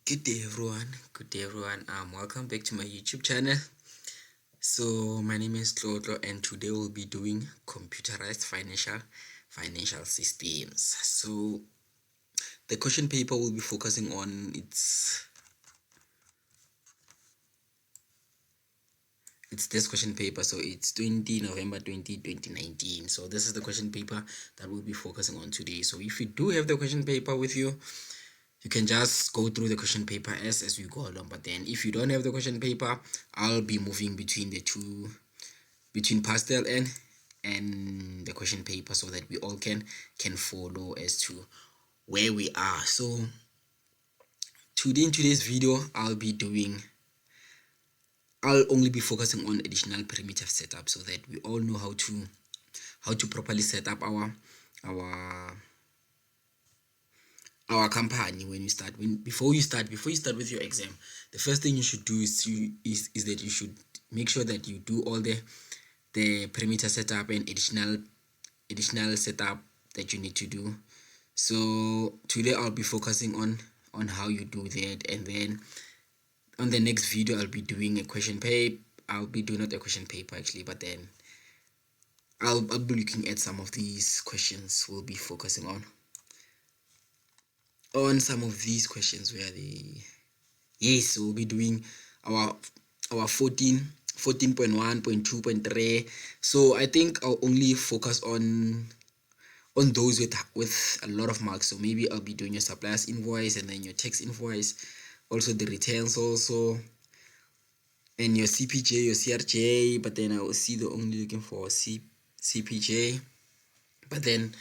Good day everyone. Welcome back to my YouTube channel. So my name is Tlotlo and today we'll be doing computerized financial systems. So the question paper we'll be focusing on it's this question paper. So it's 20 November 2019. So this is the question paper that we'll be focusing on today. So if you do have the question paper with you, you can just go through the question paper as we go along. But then if you don't have the question paper, I'll be moving between the two, between PASTEL and the question paper, so that we all can follow as to where we are. So today, in today's video, I'll only be focusing on additional perimeter setup, so that we all know how to properly set up our company before you start with your exam. The first thing you should do is that you should make sure that you do all the perimeter setup and additional setup that you need to do. So today I'll be focusing on how you do that, and then on the next video I'll be doing a question paper. I'll be doing not a question paper actually, but then I'll be looking at some of these questions. We'll be focusing on some of these questions where yes, we'll be doing our 14.1.2.3. so I think I'll only focus on those with a lot of marks. So maybe I'll be doing your supplier's invoice, and then your tax invoice, also the returns also, and your CPJ, your CRJ. But then I will see the only looking for CPJ. But then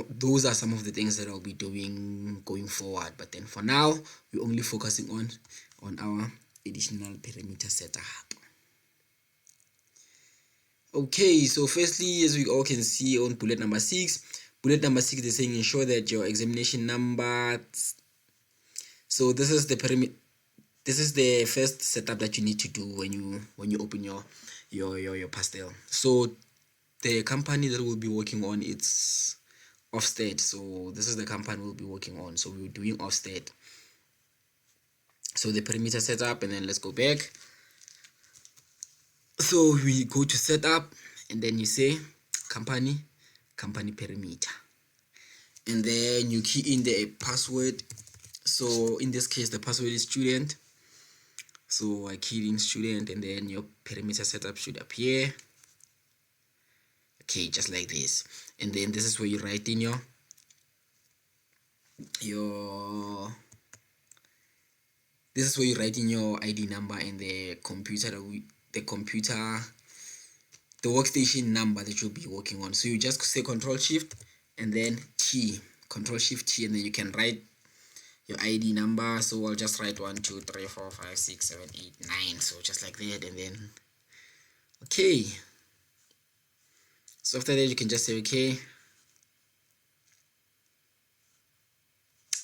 those are some of the things that I'll be doing going forward. But then for now, we're only focusing on our additional perimeter setup. Okay, so firstly, as we all can see on bullet number 6, they're saying ensure that your examination number. So this is the first setup that you need to do when you open your PASTEL. So the company that we'll be working on, it's OFFSTAT. So this is the company we'll be working on. So we're doing OFFSTAT. So the perimeter setup, and then let's go back. So we go to setup, and then you say company perimeter, and then you key in the password. So in this case the password is student, so I keyed in student, and then your perimeter setup should appear. Okay, just like this. And then this is where you write in your ID number and the workstation number that you'll be working on. So you just say Control Shift and then T, Control Shift T, and then you can write your ID number. So I'll just write 1 2 3 4 5 6 7 8 9. So just like that, and then okay. So after that you can just say okay.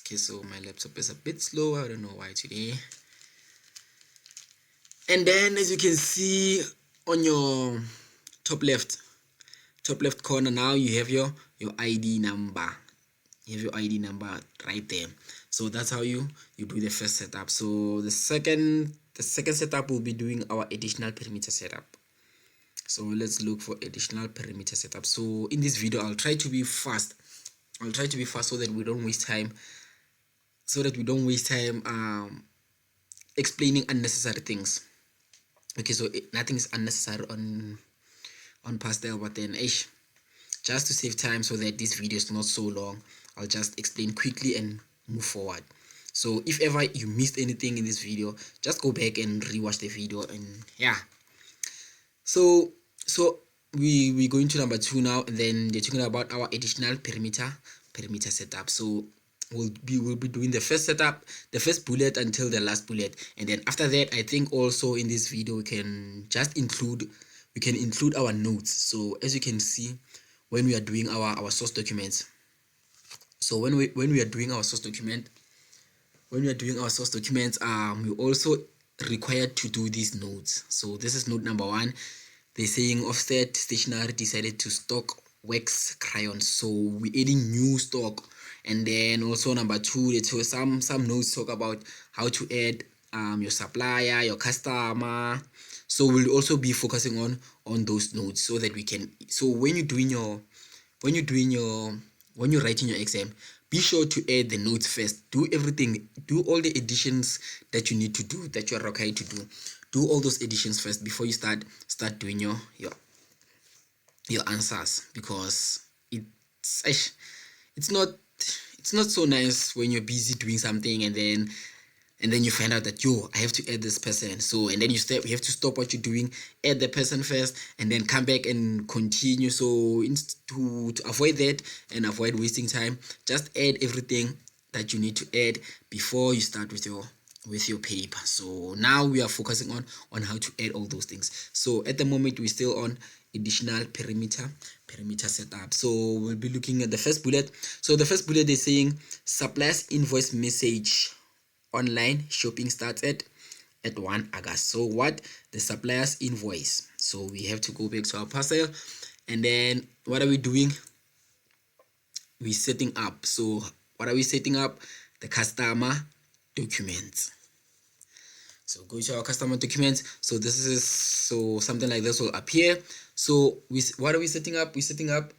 Okay, so my laptop is a bit slow, I don't know why today. And then as you can see on your top left corner, now you have your ID number. You have your ID number right there. So that's how you do the first setup. So the second setup will be doing our additional perimeter setup. So let's look for additional perimeter setup. So in this video I'll try to be fast. So that we don't waste time. Explaining unnecessary things. Okay, so nothing is unnecessary on PASTEL, but then just to save time, so that this video is not so long, I'll just explain quickly and move forward. So if ever you missed anything in this video, just go back and rewatch the video. And yeah, so we go into number 2 now, and then they're talking about our additional perimeter setup. So we'll be doing the first setup, the first bullet until the last bullet, and then after that I think also in this video we can include our notes. So as you can see, when we are doing our source documents, so when we are doing our source documents, we also required to do these notes. So this is note number 1. They're saying OFFSTAT stationery decided to stock wax crayons. So we're adding new stock, And then also number 2, there's some notes talk about how to add your supplier, your customer. So we'll also be focusing on those notes, so that we can, so when you're writing your exam, be sure to add the notes first. Do everything, do all the additions that you need to do, that you are required to do all those additions first before you start doing your answers, because it's not so nice when you're busy doing something and then you find out that, yo, I have to add this person. So, and then you have to stop what you're doing, add the person first, and then come back and continue. So to avoid that and avoid wasting time, just add everything that you need to add before you start with your paper. So now we are focusing on how to add all those things. So at the moment, we're still on additional perimeter setup. So we'll be looking at the first bullet. So the first bullet is saying supplier's invoice message online shopping starts at 1 August. So what? The supplier's invoice. So we have to go back to our PASTEL, and then what are we doing? We're setting up. So what are we setting up? The customer documents. So go to our customer documents. So this is, so something like this will appear. So what are we setting up? We're setting up,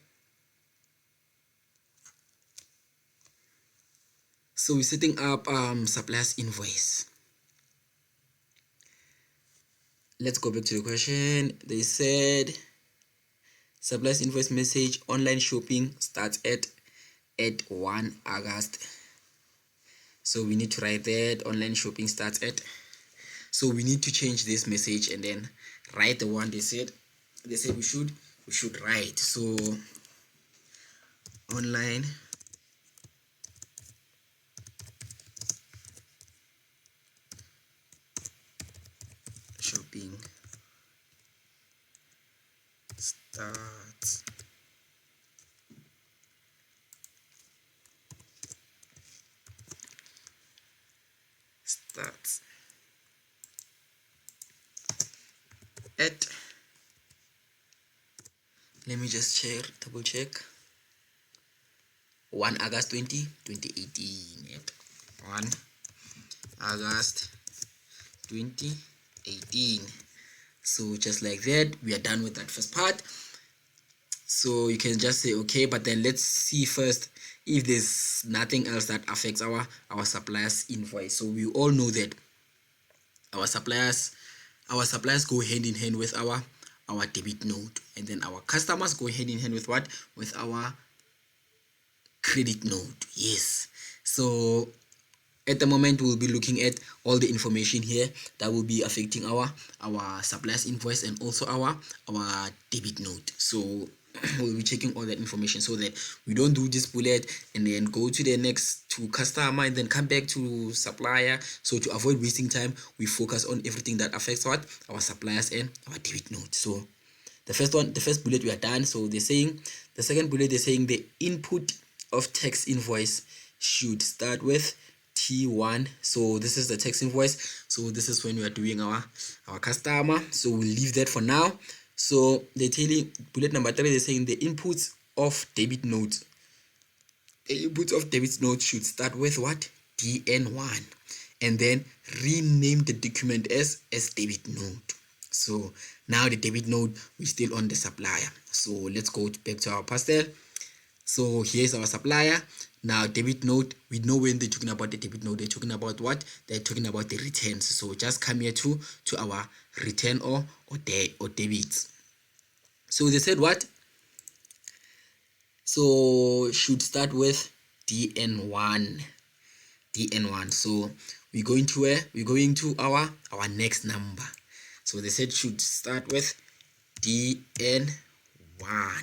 so we're setting up supplier's invoice. Let's go back to the question. They said supplier's invoice message online shopping starts at 1 August. So we need to write that online shopping starts at. So we need to change this message and then write the one they said we should write. So online shopping starts at, let me just double check, 1 August 2018 at 1 August 2018. So just like that, we are done with that first part. So you can just say okay, but then let's see first if there's nothing else that affects our supplier's invoice. So we all know that our suppliers go hand in hand with our debit note, and then our customers go hand in hand with what? With our credit note. Yes. So at the moment, we'll be looking at all the information here that will be affecting our supplier's invoice and also our debit note. So we'll be checking all that information so that we don't do this bullet and then go to the next to customer and then come back to supplier. So to avoid wasting time, we focus on everything that affects what? Our suppliers and our debit note. So the first bullet we are done. So they're saying the second bullet, they're saying the input of text invoice should start with T1. So this is the text invoice. So this is when we are doing our customer. So we'll leave that for now. So they're telling bullet number 3, they're saying the inputs of debit note. The inputs of debit note should start with what? DN1, and then rename the document as debit note. So now the debit note, we're still on the supplier. So let's go back to our PASTEL. So here's our supplier. Now debit note, we know when they're talking about the debit note, they're talking about what? They're talking about the returns. So just come here to our return or debits. So they said what? So should start with DN1. So we're going to where? We're going to our next number. So they said should start with DN1,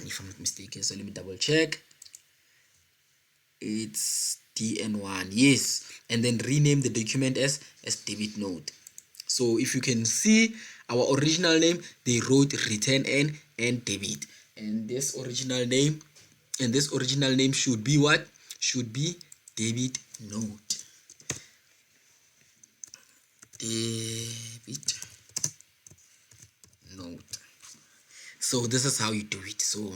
if I'm not mistaken. So let me double check. It's DN1, yes, and then rename the document as debit note. So if you can see our original name, they wrote return and debit, and this original name should be what? Should be debit note. Debit note. So this is how you do it. So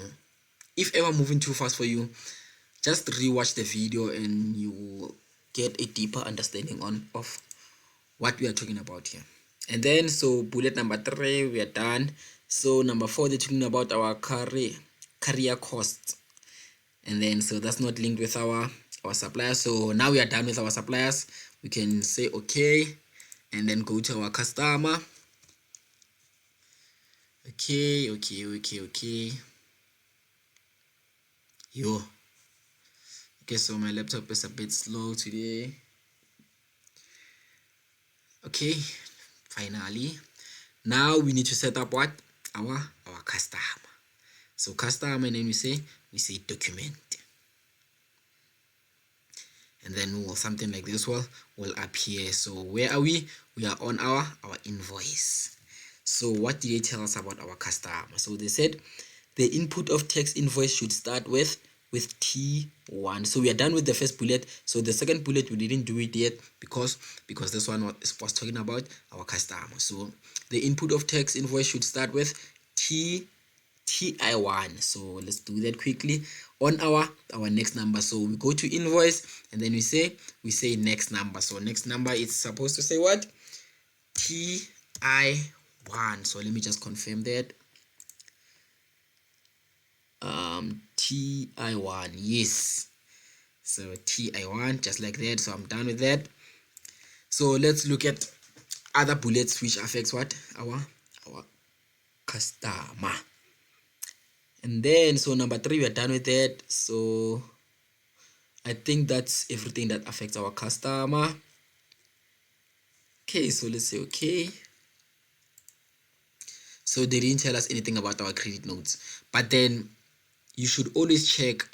if ever moving too fast for you, just rewatch the video and you will get a deeper understanding of what we are talking about here. And then so bullet number 3, we are done. So number 4, they're talking about our career costs, and then so that's not linked with our supplier. So now we are done with our suppliers. We can say okay and then go to our customer. Okay. Okay, so my laptop is a bit slow today. Okay, finally now we need to set up what our customer. So customer, and then we say document, and then we'll something like this will appear. So where are we? We are on our invoice. So what did they tell us about our customer? So they said the input of text invoice should start with T1. So we are done with the first bullet. So the second bullet we didn't do it yet because this one was talking about our customer. So the input of text invoice should start with TI1. So let's do that quickly on our next number. So we go to invoice and then we say next number. So next number is supposed to say what? TI1. So let me just confirm that. TI1, yes. So TI1, just like that. So I'm done with that. So let's look at other bullets which affects what? Our customer. And then so number 3, we are done with that. So I think that's everything that affects our customer. Okay, so let's say okay. So they didn't tell us anything about our credit notes, but then you should always check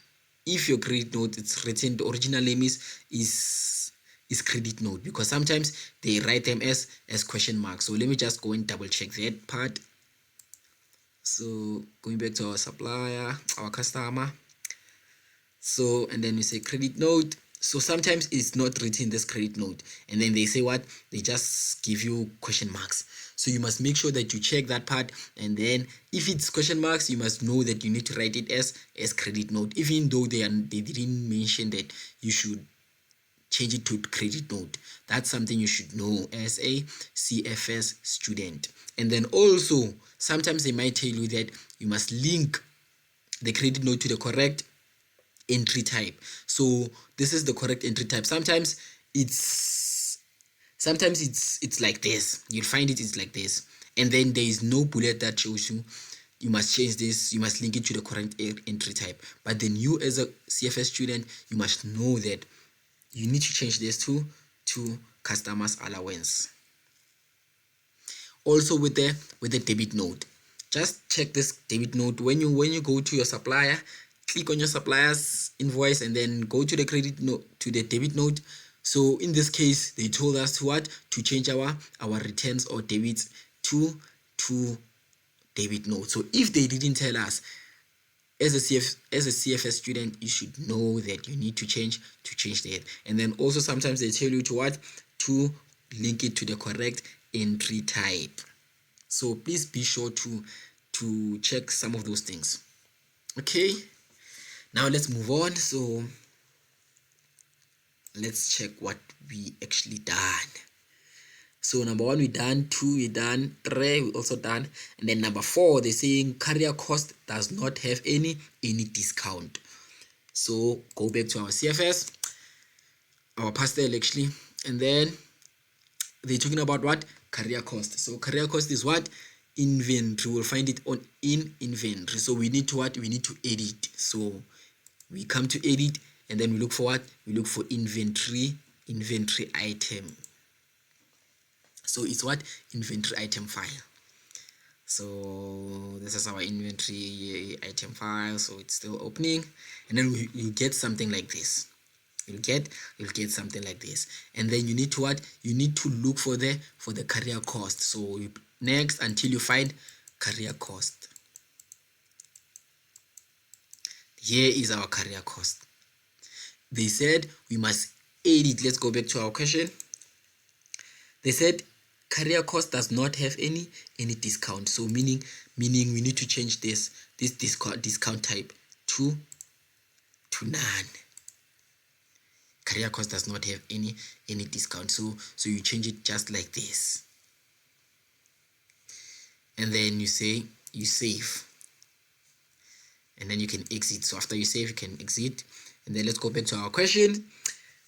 if your credit note it's written, the original name is credit note, because sometimes they write them as question marks. So let me just go and double check that part. So going back to our supplier, our customer, so and then we say credit note. So sometimes it's not written this credit note, and then they say what? They just give you question marks. So you must make sure that you check that part, and then if it's question marks, you must know that you need to write it as credit note, even though they didn't mention that you should change it to credit note. That's something you should know as a CFS student. And then also sometimes they might tell you that you must link the credit note to the correct entry type. So this is the correct entry type. Sometimes it's like this. You'll find it's like this, and then there is no bullet that shows you must change this, you must link it to the correct entry type. But then you as a CFS student, you must know that you need to change this to customers allowance. Also with the debit note, just check this debit note when you go to your supplier. Click on your supplier's invoice and then go to the credit note, to the debit note. So in this case, they told us to change our returns or debits to debit note. So if they didn't tell us, as a CFS student, you should know that you need to change that. And then also sometimes they tell you to link it to the correct entry type. So please be sure to check some of those things. Okay, now let's move on. So let's check what we actually done. So number 1 we done, 2 we done, 3 we also done, and then number 4 they're saying carrier cost does not have any discount. So go back to our CFS, our PASTEL actually, and then they're talking about what? Carrier cost. So carrier cost is what? Inventory. We'll find it in inventory. So we need to what? We need to edit. So we come to edit and then we look for what? We look for inventory item. So it's what? Inventory item file. So this is our inventory item file. So it's still opening, and then you get something like this. You'll get something like this, and then you need to what? You need to look for the carrier cost. So next until you find carrier cost. Here is our carrier cost. They said we must edit. Let's go back to our question. They said carrier cost does not have any discount. So meaning we need to change this discount type to to none. Career course does not have any discount, so you change it just like this, and then you say you save, and then you can exit. So after you save, you can exit, and then let's go back to our question.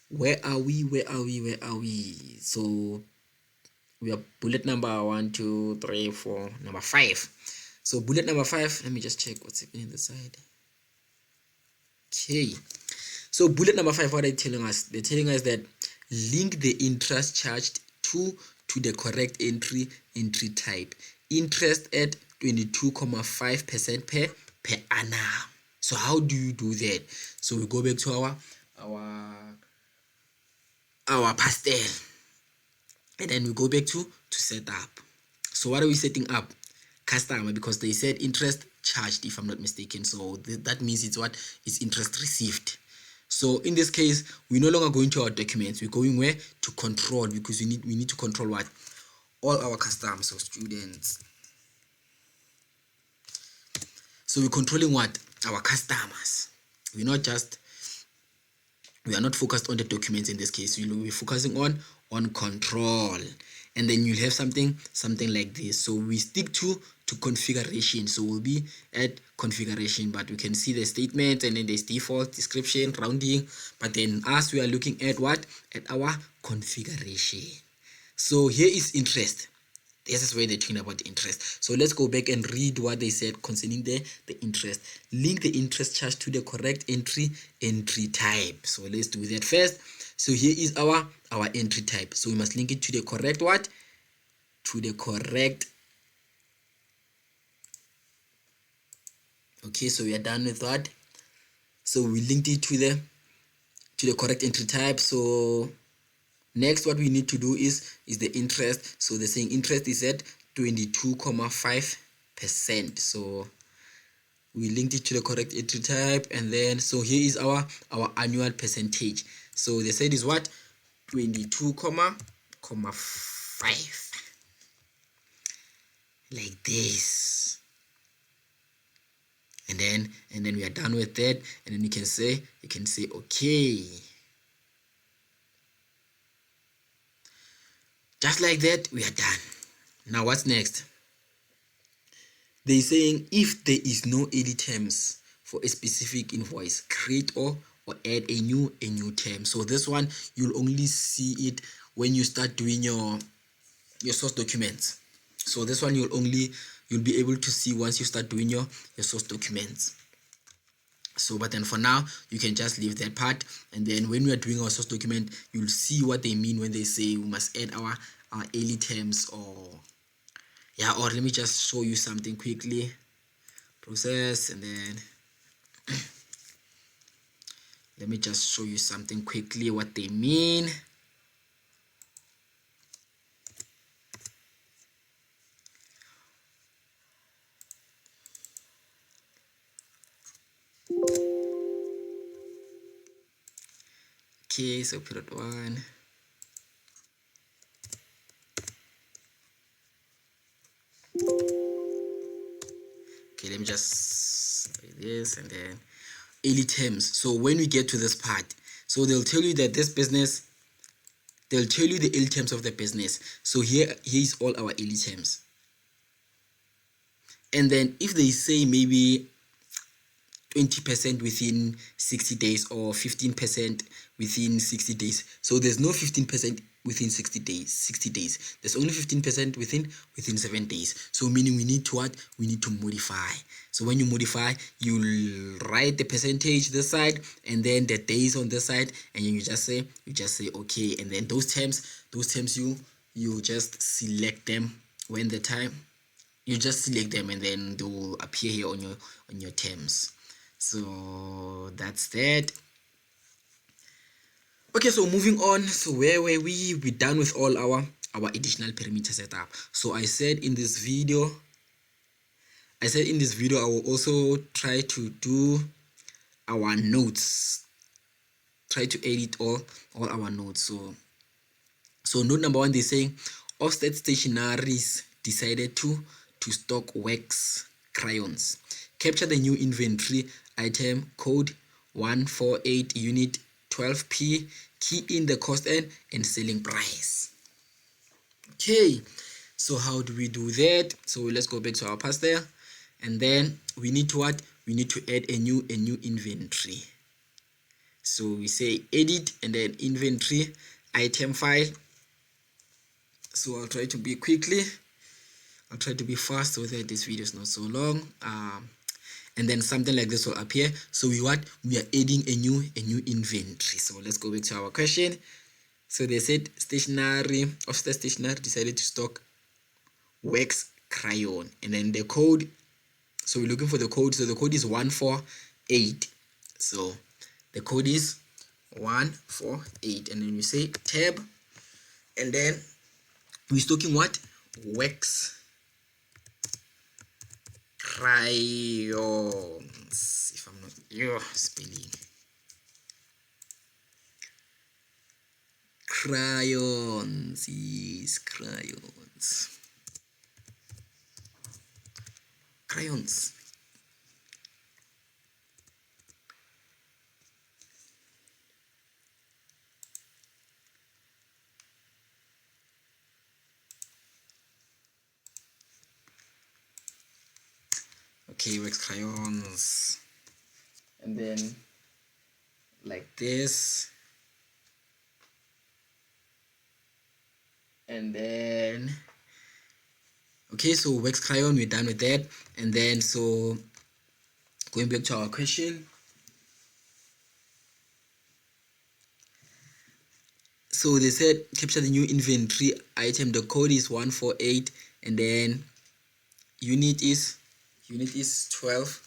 Where are we? So we are bullet number 1, 2, 3, 4, number 5. So bullet number 5, let me just check what's happening on the side. Okay, so bullet number 5, what are they telling us? They're telling us that link the interest charged to the correct entry type. Interest at 22.5% per annum. So how do you do that? So we go back to our PASTEL, and then we go back to set up. So what are we setting up? Customer, because they said interest charged, if I'm not mistaken. So that means it's what is interest received. So in this case, we're no longer going to our documents. We're going where? To control, because we need to control what? All our customers, so students. So we're controlling what? Our customers. We are not focused on the documents in this case. We'll be focusing on control, and then you'll have something like this. So we stick to configuration. So we'll be at configuration, but we can see the statement, and then there's default, description, rounding, but then as we are looking at what? At our configuration. So here is interest. This is where they're talking about interest. So let's go back and read what they said concerning the interest. Link the interest charge to the correct entry type. So let's do that first. So here is our entry type. So we must link it to the correct what? To the correct. Okay, so we are done with that. So we linked it to the correct entry type. So next, what we need to do is the interest. So they're saying interest is at 22.5%. So we linked it to the correct entry type, and then so here is our annual percentage. So they said is what? 22.5, like this. And then we are done with that, and then you can say okay. Just like that, we are done. Now what's next? They're saying if there is no early terms for a specific invoice, create or add a new term. So this one, you'll only see it when you start doing your source documents. So this one you'll be able to see once you start doing your source documents. So but then for now, you can just leave that part, and then when we are doing our source document, you'll see what they mean when they say we must add our early terms, or let me just show you something quickly. Process, and then let me just show you something quickly what they mean. Okay, so period 1. Okay, let me just say this, and then early terms. So when we get to this part, so they'll tell you that this business, they'll tell you the early terms of the business. So here is all our early terms. And then if they say maybe 20% within 60 days or 15% within 60 days. So there's no 15% within 60 days. There's only 15% within 7 days. So meaning we need to what? We need to modify. So when you modify, you'll write the percentage this side, and then the days on this side, and you just say okay. And then those terms you just select them when the time. You just select them, and then they will appear here on your terms. So that's that. Okay, so moving on. So where were we? We're done with all our additional perimeter setup. So I said in this video I will also try to do our notes, try to edit all our notes. So note number 1, they're saying OFFSTAT stationaries decided to stock wax crayons. Capture the new inventory item code 148 unit 12p, key in the cost and selling price. Okay, so how do we do that? So let's go back to our PASTEL, and then we need to what? We need to add a new inventory. So we say edit and then inventory item file. So I'll try to be fast so that this video is not so long. And then something like this will appear. So we are adding a new inventory. So let's go back to our question. So they said OFFSTAT Stationery decided to stock wax crayon, and then the code. So we're looking for the code. So the code is 148. So the code is 148, and then we say tab, and then we're stocking what? Wax crayons. If I'm not spelling crayons, yes, crayons. Okay, wax crayons, and then like this, and then okay, so wax crayon, we're done with that. And then so going back to our question, so they said capture the new inventory item, the code is 148, and then unit is 12,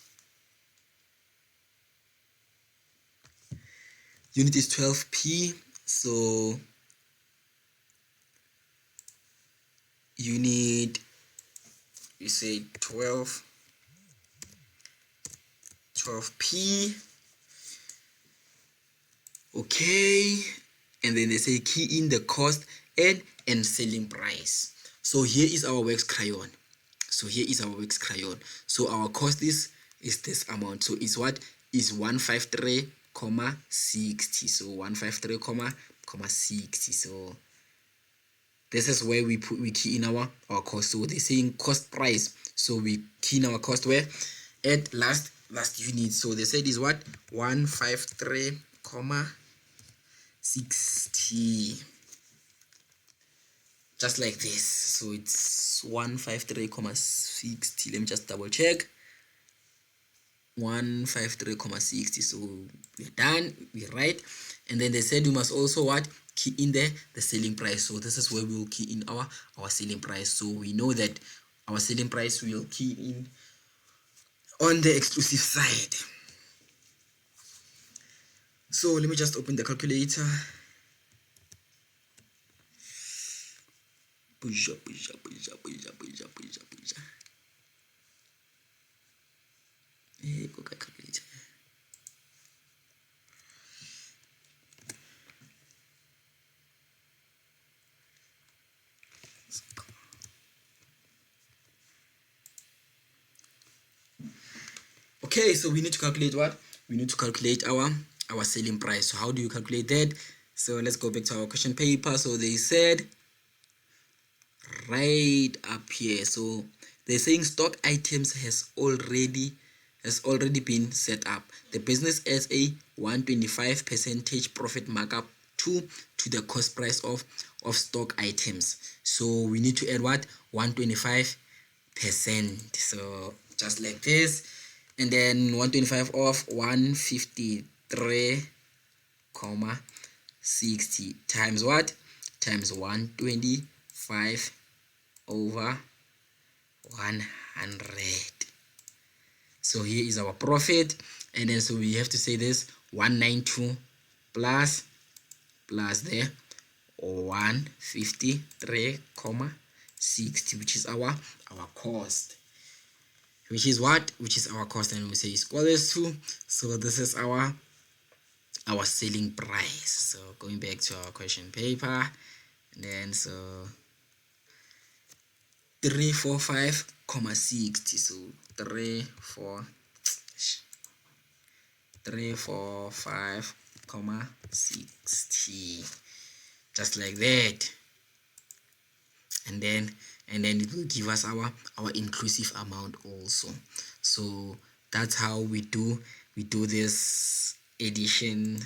unit is 12p. So unit, we say 12p. Okay, and then they say key in the cost and selling price. So here is our wax crayon. So our cost is this amount. So it's what is 153,60. So 153,60. So this is where we key in our cost. So they're saying cost price. So we key in our cost where at last unit. So they said is what? 153,60. Just like this. So it's 153,60. Let me just double check. 153,60. So we're done, we're right. And then they said we must also what? Key in the selling price. So this is where we will key in our selling price. So we know that our selling price will key in on the exclusive side. So let me just open the calculator. Calculator. Okay, so we need to calculate what? We need to calculate our selling price. So how do you calculate that? So let's go back to our question paper. So they said right up here, so they're saying stock items has already been set up. The business has a 125% profit markup to the cost price of stock items. So we need to add what? 125%. So just like this, and then 125 of 153,60 times what? Times 125 over 100. So here is our profit, and then so we have to say this 192 plus the 153,60, which is our cost, which is what? Which is our cost, and we say is equals to, so this is our selling price. So going back to our question paper, and then so 345,60. So 345,60, just like that. And then it will give us our inclusive amount also. So that's how we do this addition.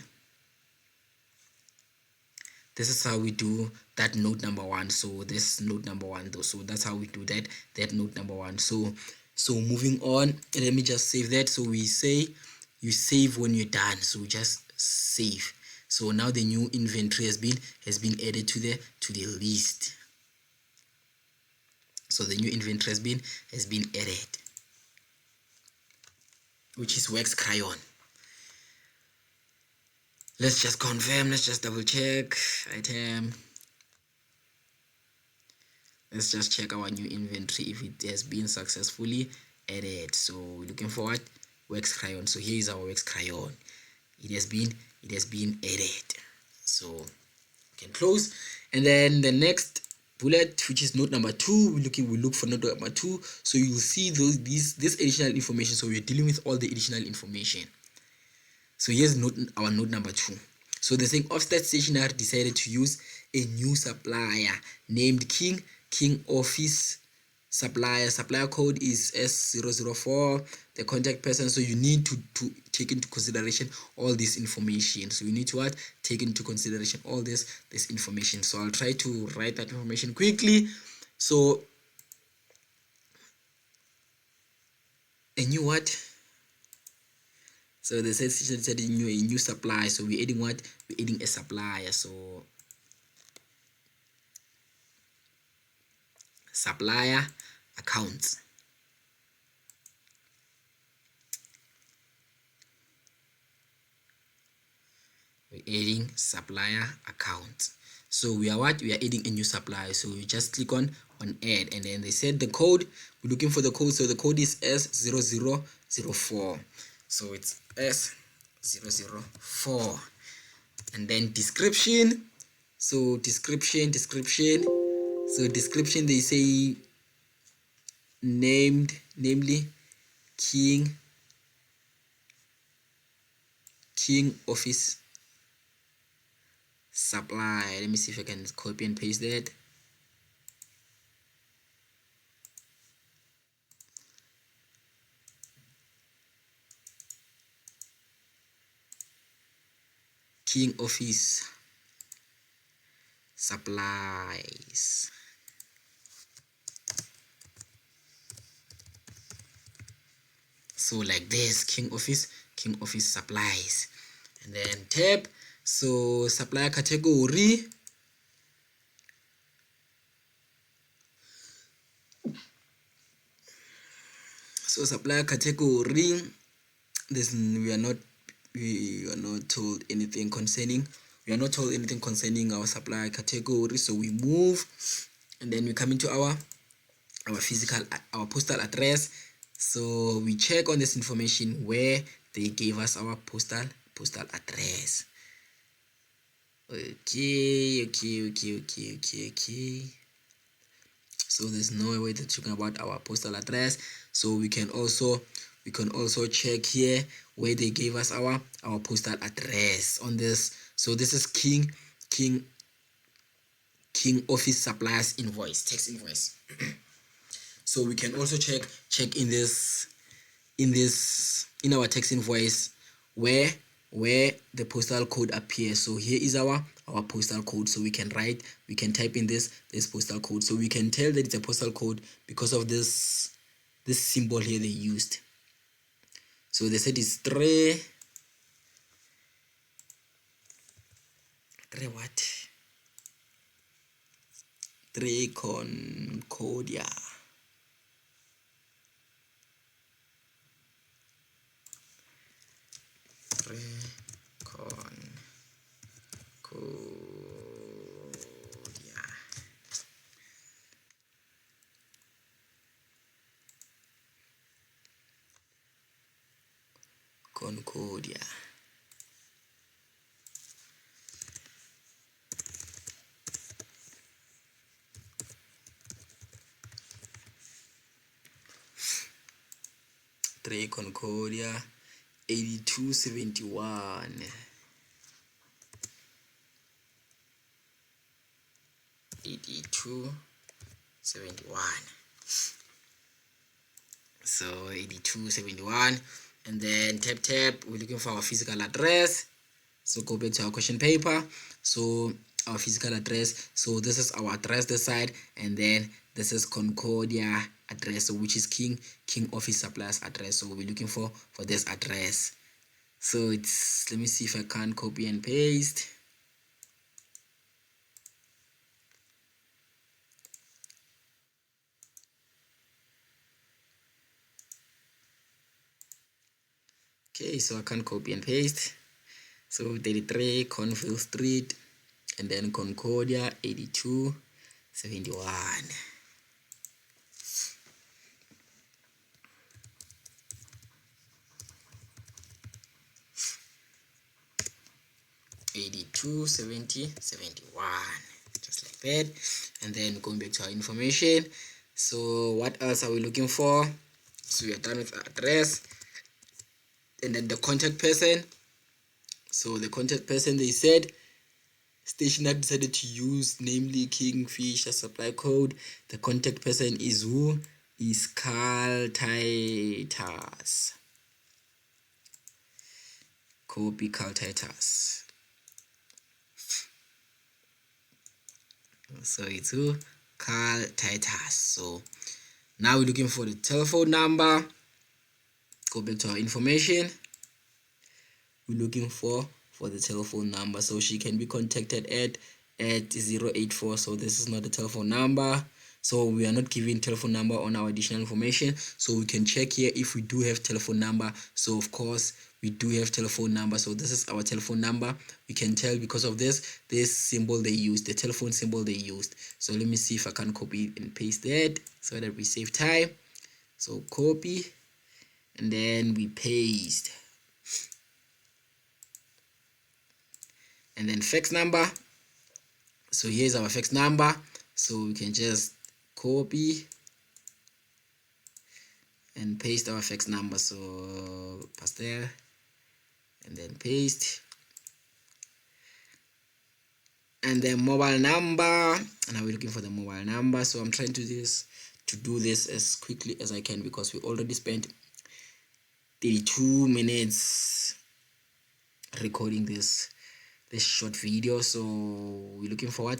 This is how we do that node number 1. So this node number 1 though, so that's how we do that node number 1. So moving on, let me just save that. So we say you save when you're done, so just save. So now the new inventory has been added to the list. So the new inventory has been added, which is wax crayon. Let's just confirm, let's just double check item. Let's just check our new inventory if it has been successfully added. So we're looking for what? Wax crayon. So here is our wax crayon. It has been added. So we can close. And then the next bullet, which is note number 2, we look for note number 2. So you will see this additional information. So we're dealing with all the additional information. So here's our note number 2. So the saying OFFSTAT Stationery decided to use a new supplier named King Office Supplier. Supplier code is S004. The contact person. So you need to take into consideration all this information. So you need to take into consideration all this information. So I'll try to write that information quickly. So a new what? So they said a new supply. So we're adding what? We're adding a supplier. So supplier accounts. We're adding supplier account. So we are what? We are adding a new supplier. So you just click on add, and then they said the code. We're looking for the code. So the code is S0004. So it's S004. And then description. So description. So description, they say namely King Office Supply. Let me see if I can copy and paste that. King Office Supplies. So like this, King Office Supplies. And then tab. So supplier category. So supplier category. We are not told anything concerning. We are not told anything concerning our supplier category. So we move, and then we come into our postal address. So we check on this information where they gave us our postal address. Okay. So there's no way to talk about our postal address. So we can also check here where they gave us our postal address on this. So this is King Office Supplies invoice, text invoice. So we can also check in our text invoice where the postal code appears. So here is our postal code. So we can type in this postal code. So we can tell that it's a postal code because of this symbol here they used. So they said it's 3 what? 3 Concordia. Concordia. Concordia 8271. 8271. So 8271, and then tap, we're looking for our physical address. So go back to our question paper. So our physical address, so this is our address this side, and then this is Concordia address, so which is King Office Suppliers address. So we're looking for this address. So it's, let me see if I can copy and paste. Okay, so I can copy and paste. So 33 Cornfield Street, and then Concordia 8271. Just like that. And then going back to our information. So what else are we looking for? So we are done with our address, and then the contact person. So the contact person, they said stationer decided to use, namely Kingfisher supply code. The contact person is who? Is Carl Titus. Copy Carl Titus. So it's who? Carl Titus. So now we're looking for the telephone number. Go back to our information. We're looking for the telephone number, so she can be contacted at 084. So this is not the telephone number, so we are not giving telephone number on our additional information. So we can check here if we do have telephone number. So of course we do have telephone number, so this is our telephone number. We can tell because of this symbol they used, the telephone symbol they used. So let me see if I can copy and paste that so that we save time. So copy, and then we paste, and then fax number. So here's our fax number, so we can just copy and paste our fax number. So PASTEL, and then paste, and then mobile number. And now we're looking for the mobile number. So I'm trying to do this as quickly as I can, because we already spent 32 minutes recording this short video. So we're looking for what?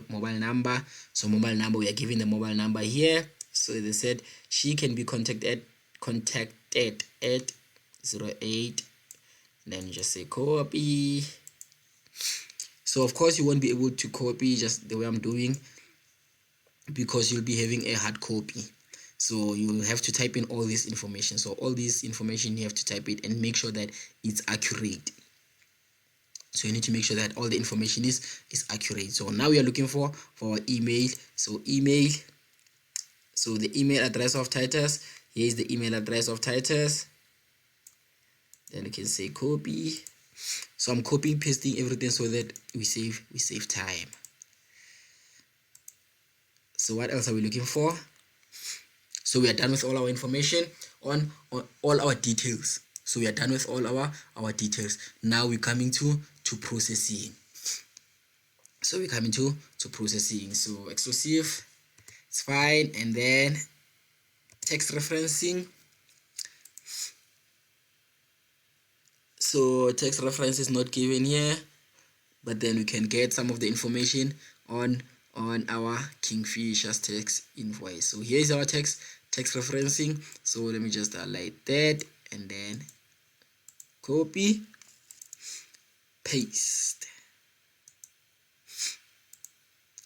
Mobile number. So mobile number, we are giving the mobile number here. So they said she can be contacted at 08, and then just say copy. So of course you won't be able to copy just the way I'm doing, because you'll be having a hard copy. So you have to type in all this information. So all this information you have to type it and make sure that it's accurate. So you need to make sure that all the information is accurate. So now we are looking for our email. So email, so the email address of Titus, here is the email address of Titus. Then you can say copy. So I'm copying, pasting everything so that we save time. So what else are we looking for? So we are done with all our information on all our details. So we are done with all our details. Now we're coming to processing. So we're coming to processing. So exclusive, it's fine, and then text referencing. So text reference is not given here, but then we can get some of the information on our Kingfisher's text invoice. So here is our text referencing. So let me just highlight that, and then copy, paste,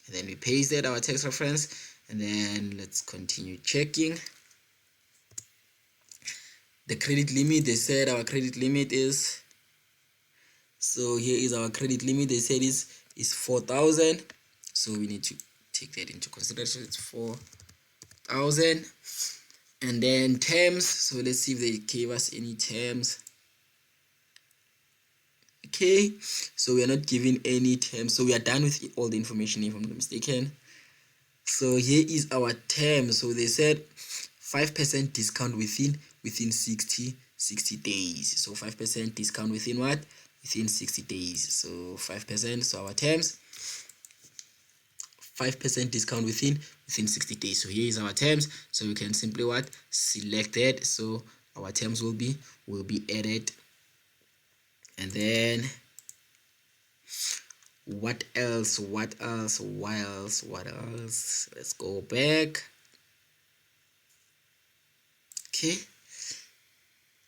and then we pasted our text reference, and then let's continue checking the credit limit. They said our credit limit is, so here is our credit limit. They said is 4,000, so we need to take that into consideration. It's 4,000. And then terms, so let's see if they gave us any terms. Okay, so we are not giving any terms, so we are done with all the information, if I'm not mistaken. So here is our terms. So they said 5% discount within 60 60 days. So 5% discount within what? Within 60 days. So 5%, so our terms, 5% discount within 60 days. So here is our terms. So we can simply what? Select that. So our terms will be added. And then what else? Let's go back. Okay,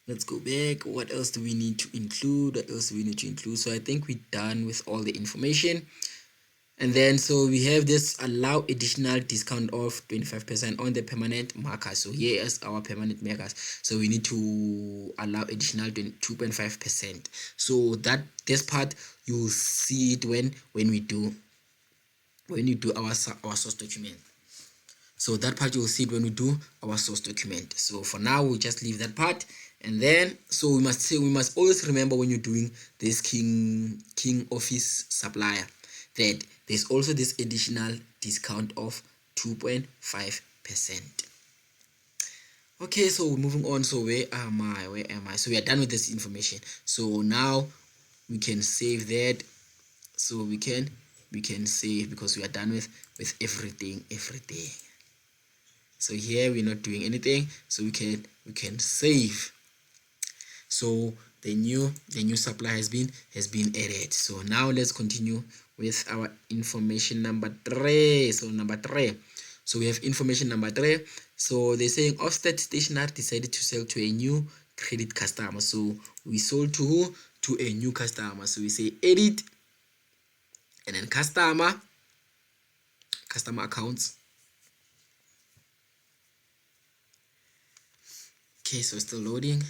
let's go back. What else do we need to include? So I think we're done with all the information. And then so we have this allow additional discount of 25% on the permanent markers. So here is our permanent markers. So we need to allow additional 2.5%. So that this part you'll see it when you do our source document. So that part you'll see it when we do our source document. So for now we'll just leave that part. And then so we must always remember when you're doing this king office supplier that there's also this additional discount of 2.5%. Okay, so moving on. So where am I? So we are done with this information. So now we can save that. So we can save because we are done with everything. So here we're not doing anything, so we can save. So the new supply has been added. So now let's continue with our information number 3. So number 3, so we have information number 3. So they're saying OFFSTAT Stationery decided to sell to a new credit customer. So we sold to who? To a new customer. So we say edit, and then customer accounts. Okay, so still loading.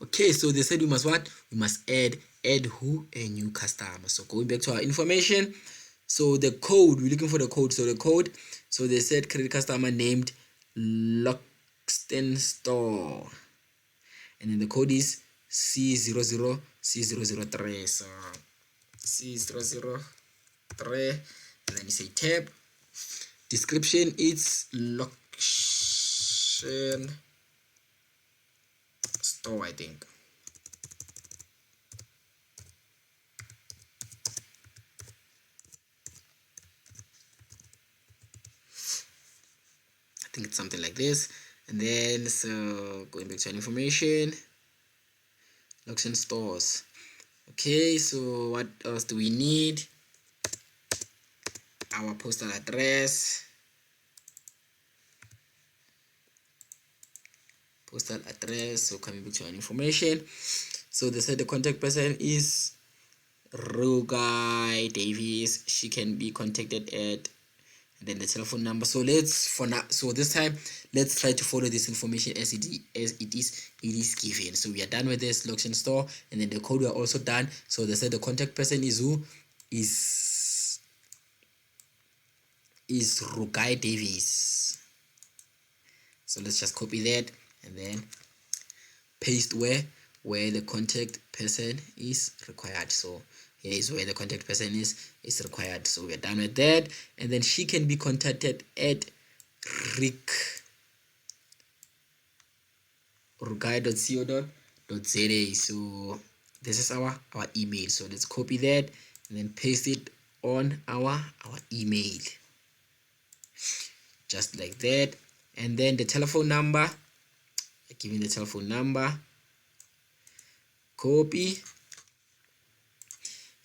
Okay, so they said we must what? We must add who? A new customer. So going back to our information, so the code, we're looking for the code. So the code, so they said credit customer named Lockston Store, and then the code is C00C003. So C003, and then you say tab. Description, it's Lockston Store, I think. I think it's something like this. And then so going back to information, Lockston Stores. Okay, so what else do we need? Our postal address. So coming back to our information, so they said the contact person is Rugai Davies. She can be contacted at, and then the telephone number. So let's, for now, so this time let's try to follow this information as it is given. So we are done with this Lockston Store, and then the code we are also done. So they said the contact person is who? Is Rugai Davies. So let's just copy that and then paste where the contact person is required. So here is where the contact person is required. So we're done with that, and then she can be contacted at rugai.co.za. so this is our email. So let's copy that and then paste it on our email, just like that. And then the telephone number, giving the telephone number, copy,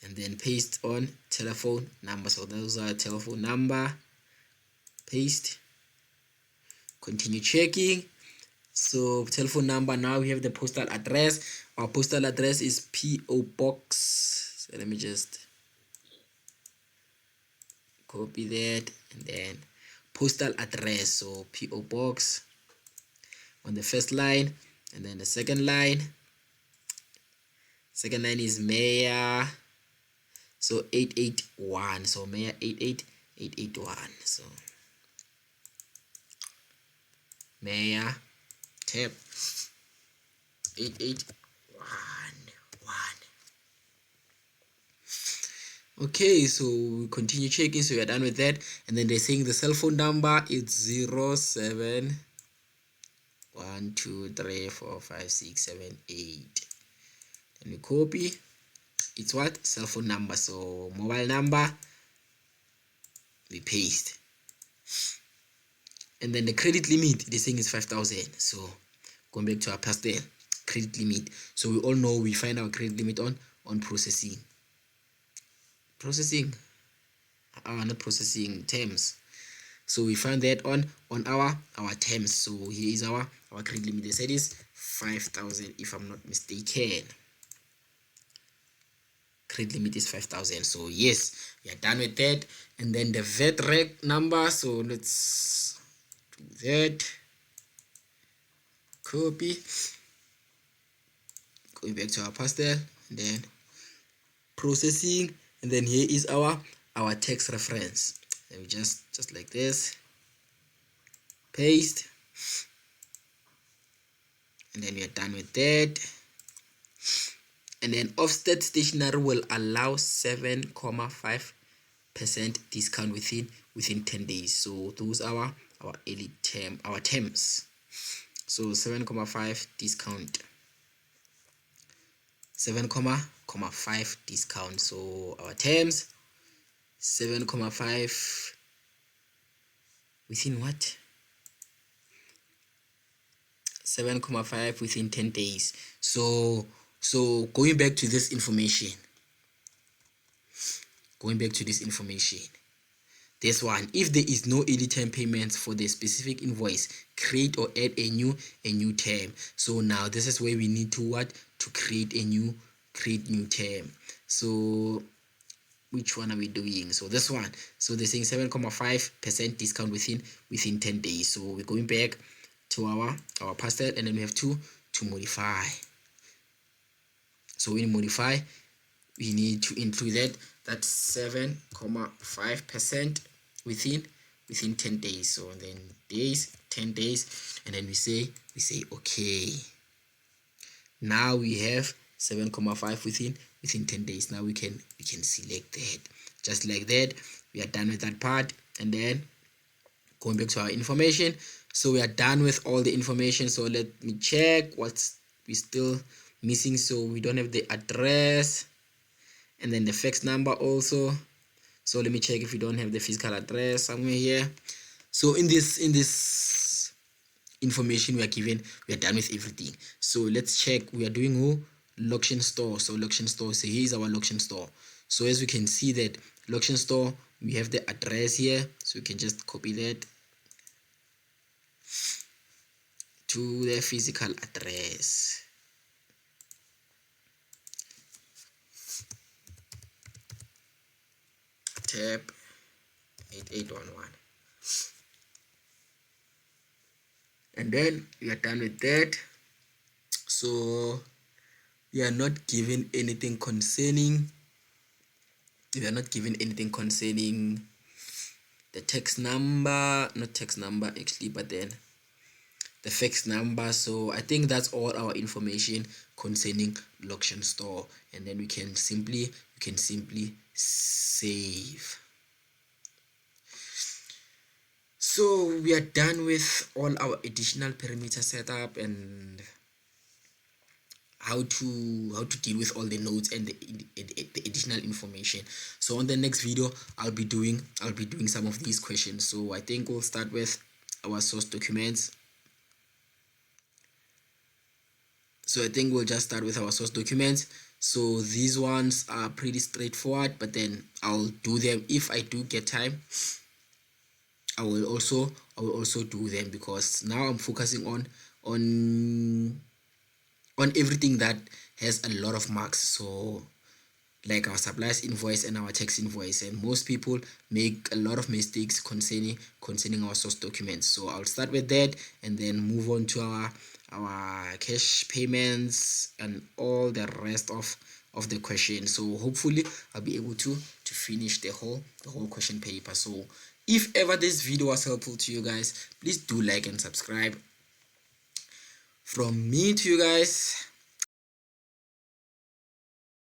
and then paste on telephone number. So those are telephone number, paste, continue checking. So telephone number, now we have the postal address. Our postal address is PO Box. So let me just copy that, and then postal address, so PO Box on the first line, and then the second line is Mayor, so 881. So Mayor 881. So Mayor tab 8811. Okay, so we continue checking. So we are done with that, and then they're saying the cell phone number is 07 1 2 3 4 5 6 7 8. Then we copy. It's what? Cell phone number. So mobile number, we paste. And then the credit limit, the thing is 5,000. So going back to our PASTEL credit limit. So we all know we find our credit limit on processing. Not processing, terms. So we find that on our terms. So here is our credit limit. They said is 5,000 if I'm not mistaken. Credit limit is 5,000. So yes, we are done with that. And then the VAT reg number. So let's do that. Copy. Going back to our PASTEL, and then processing, and then here is our tax reference. And we just like this, paste, and then we are done with that. And then OFFSTAT stationery will allow 7.5% discount within 10 days. So those are our terms. So 7.5 discount, 7.5 discount. So our terms, 7.5 within what? 7.5 within 10 days. So going back to this information, this one, if there is no early term payments for the specific invoice, create or add a new term. So now this is where we need to create new term. So which one are we doing? So this one. So they're saying 7.5% discount within 10 days. So we're going back to our PASTEL, and then we have to modify. So when you modify, we need to include that 7.5% within 10 days. So then 10 days, and then we say okay. Now we have 7.5 within 10 days. Now we can select that. Just like that, we are done with that part. And then going back to our information, so we are done with all the information. So let me check what's we still missing. So we don't have the address, and then the fax number also. So let me check if we don't have the physical address somewhere here. So in this information we are given, we are done with everything. So let's check. We are doing Location store. So Location store. So here is our Location store. So as we can see that Location store, we have the address here. So we can just copy that to the physical address. Tab 8811. And then we are done with that. So we are not given anything concerning the text number, not text number actually, but then the fax number. So I think that's all our information concerning Location store, and then we can simply save. So we are done with all our additional parameter setup and how to deal with all the nodes and the additional information. So on the next video, I'll be doing some of these questions. So I think we'll start with our source documents. So I think we'll just start with our source documents. So these ones are pretty straightforward, but then I'll do them if I do get time. I will also do them, because now I'm focusing on everything that has a lot of marks. So like our suppliers invoice and our tax invoice, and most people make a lot of mistakes concerning our source documents. So I'll start with that and then move on to our cash payments and all the rest of the question. So hopefully I'll be able to finish the whole question paper. So if ever this video was helpful to you guys, please do like and subscribe. From me to you guys,